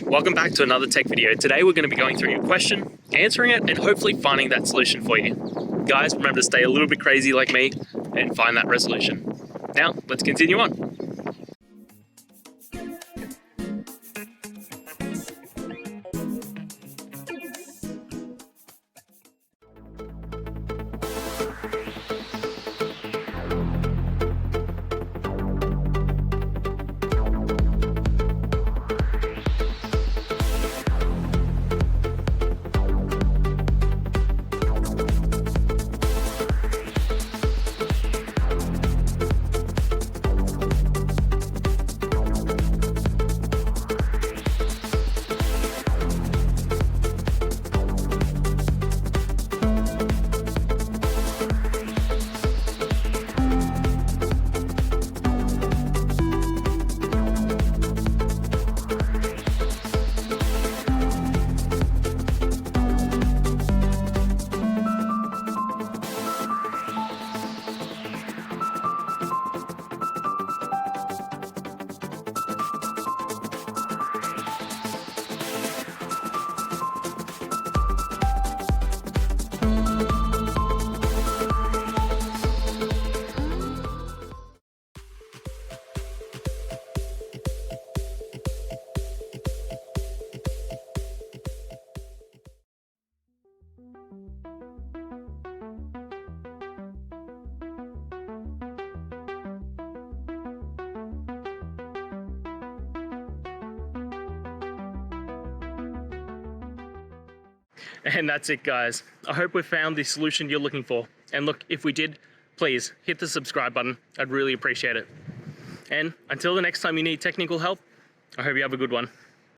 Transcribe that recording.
welcome back to another tech video. Today we're going to be going through your question, answering it, and hopefully finding that solution for you. Guys, remember to stay a little bit crazy like me and find that resolution. Now, let's continue on. And that's it, guys. I hope we found the solution you're looking for. And look, if we did, please hit the subscribe button. I'd really appreciate it. And until the next time you need technical help, I hope you have a good one.